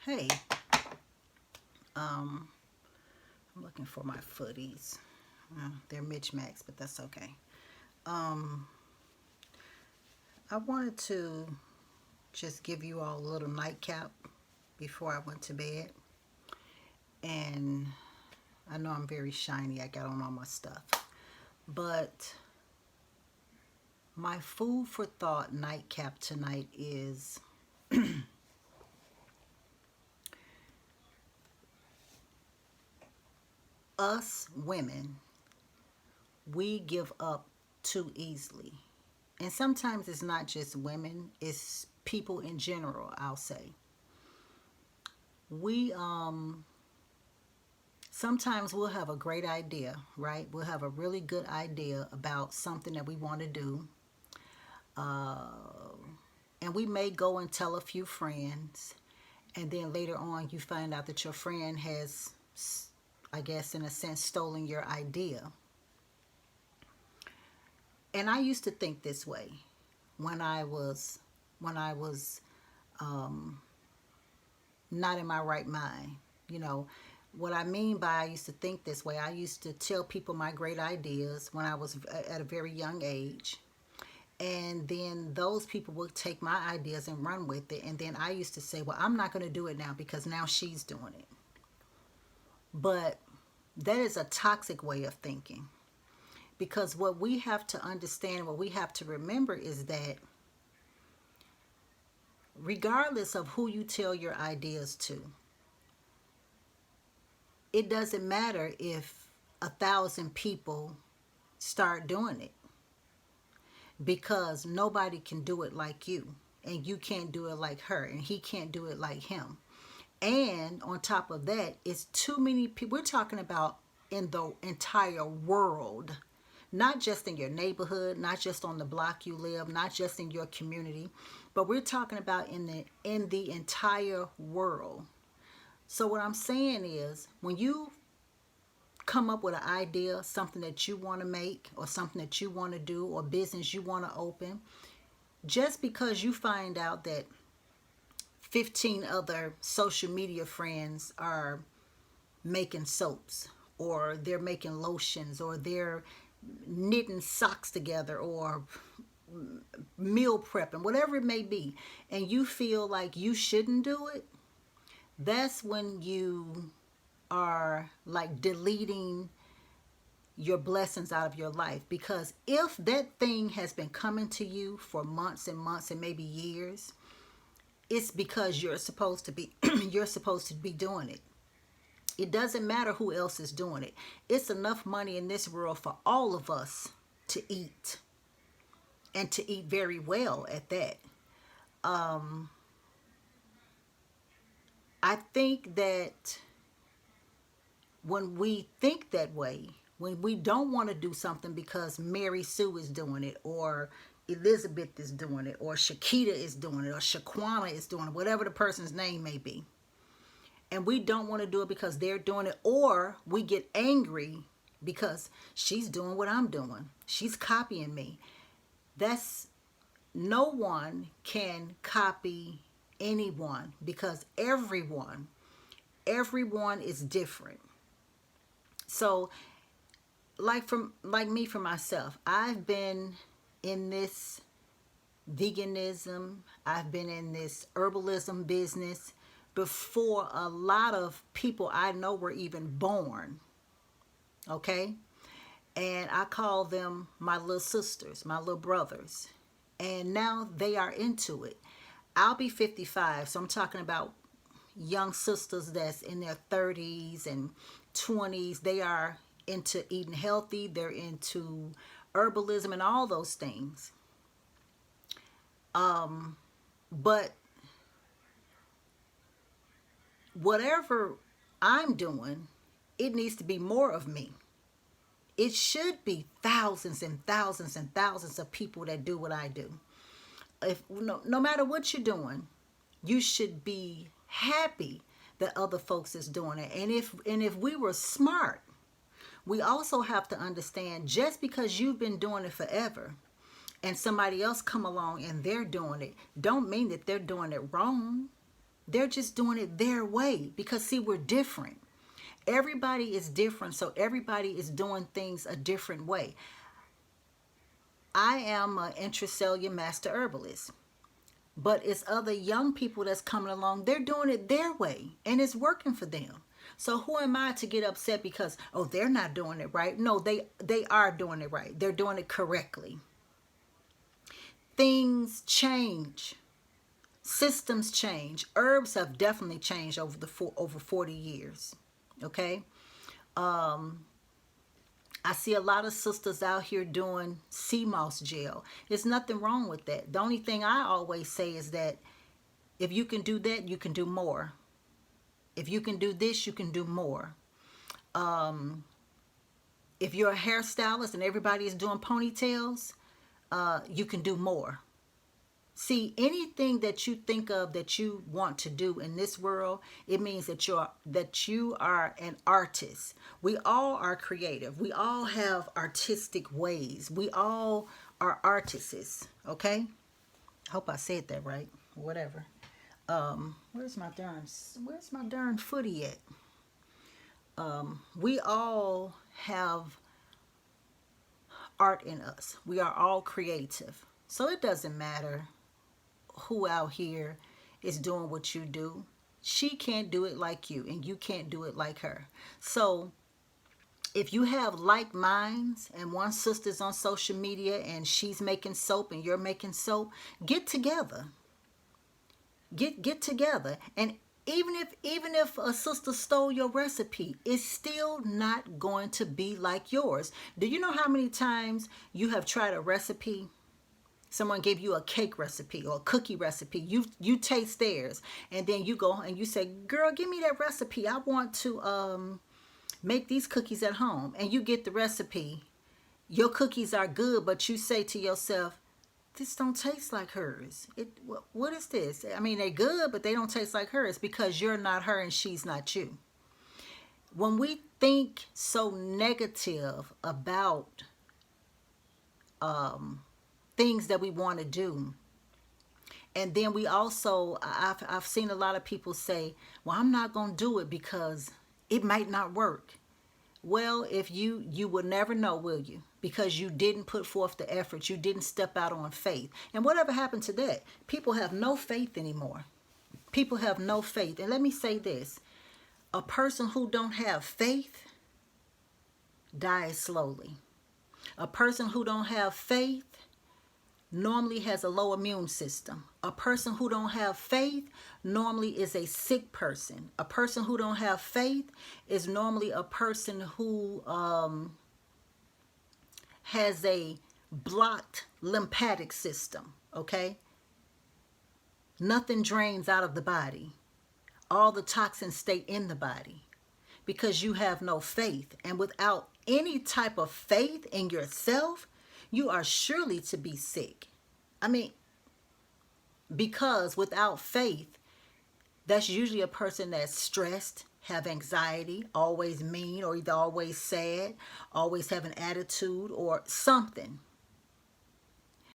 Hey, I'm looking for my footies. They're Mitch Max, but that's okay. Um, I wanted to just give you all a little nightcap before I went to bed. And I know I'm very shiny. I got on all my stuff. But my food for thought nightcap tonight is us women, we give up too easily. And sometimes it's not just women, it's people in general, I'll say. We sometimes we'll have a great idea, right? We'll have a really good idea about something that we want to do. Uh, and we may go and tell a few friends, and then later on you find out that your friend has, I guess, in a sense, stolen your idea. And I used to think this way when I was um, not in my right mind. You know, what I mean by I used to think this way, I used to tell people my great ideas when I was at a very young age. And then those people would take my ideas and run with it. And then I used to say, well, I'm not going to do it now because now she's doing it. But that is a toxic way of thinking. Because what we have to understand, what we have to remember is that regardless of who you tell your ideas to, it doesn't matter if 1,000 people start doing it, because nobody can do it like you, and you can't do it like her, and he can't do it like him. And on top of that, it's too many people. We're talking about in the entire world, not just in your neighborhood, not just on the block you live, not just in your community, but we're talking about in the entire world. So what I'm saying is, when you come up with an idea, something that you want to make, or something that you want to do, or business you want to open, just because you find out that 15 other social media friends are making soaps, or they're making lotions, or they're knitting socks together, or meal prepping, whatever it may be, and you feel like you shouldn't do it, that's when you are like deleting your blessings out of your life. Because if that thing has been coming to you for months and months and maybe years, it's because you're supposed to be you're supposed to be doing it. It doesn't matter who else is doing it. It's enough money in this world for all of us to eat, and to eat very well at that. um I think that when we think that way, when we don't want to do something because Mary Sue is doing it, or Elizabeth is doing it, or Shakita is doing it, or Shaquana is doing it, whatever the person's name may be, and we don't want to do it because they're doing it, or we get angry because she's doing what I'm doing, she's copying me. That's No one can copy anyone, because everyone is different. So like me, for myself, I've been in this veganism, I've been in this herbalism business before a lot of people I know were even born. Okay, and I call them my little sisters, my little brothers, and now they are into it. I'll be 55, so I'm talking about young sisters that's in their 30s and 20s. They are into eating healthy, they're into herbalism and all those things. But whatever I'm doing, it needs to be more of me. It should be thousands and thousands and thousands of people that do what I do. If no matter what you're doing, you should be happy that other folks is doing it. And if we were smart, we also have to understand, just because you've been doing it forever and somebody else come along and they're doing it, don't mean that they're doing it wrong. They're just doing it their way because, see, we're different. Everybody is different, so everybody is doing things a different way. I am an intracellular master herbalist, but it's other young people that's coming along. They're doing it their way, and it's working for them. So who am I to get upset because, oh, they're not doing it right? No, they are doing it right. They're doing it correctly. Things change. Systems change. Herbs have definitely changed over 40 years. Okay? I see a lot of sisters out here doing sea moss gel. There's nothing wrong with that. The only thing I always say is that if you can do that, you can do more. If you can do this, you can do more. If you're a hairstylist and everybody is doing ponytails, you can do more. See, anything that you think of that you want to do in this world, it means that you are an artist. We all are creative. We all have artistic ways. We all are artists. Okay? I hope I said that right. Whatever. Where's my darn footy at? We all have art in us. We are all creative. So it doesn't matter who out here is doing what you do. She can't do it like you, and you can't do it like her. So if you have like minds, and one sister's on social media and she's making soap and you're making soap, get together. Get together. And even if a sister stole your recipe, it's still not going to be like yours. Do you know how many times you have tried a recipe? Someone gave you a cake recipe or a cookie recipe. You taste theirs, and then you go and you say, girl, give me that recipe. I want to make these cookies at home. And you get the recipe. Your cookies are good, but you say to yourself, this don't taste like hers. What is this? I mean, they're good, but they don't taste like hers because you're not her and she's not you. When we think so negative about things that we want to do, and then we also, I've seen a lot of people say, well, I'm not going to do it because it might not work. Well, if you will never know, will you? Because you didn't put forth the effort. You didn't step out on faith. And whatever happened to that? People have no faith anymore. People have no faith. And let me say this. A person who don't have faith dies slowly. A person who don't have faith normally has a low immune system. A person who don't have faith normally is a sick person. A person who don't have faith is normally a person who has a blocked lymphatic system, okay? Nothing drains out of the body. All the toxins stay in the body because you have no faith. And without any type of faith in yourself, you are surely to be sick. I mean, because without faith, that's usually a person that's stressed, have anxiety, always mean, or either always sad, always have an attitude or something.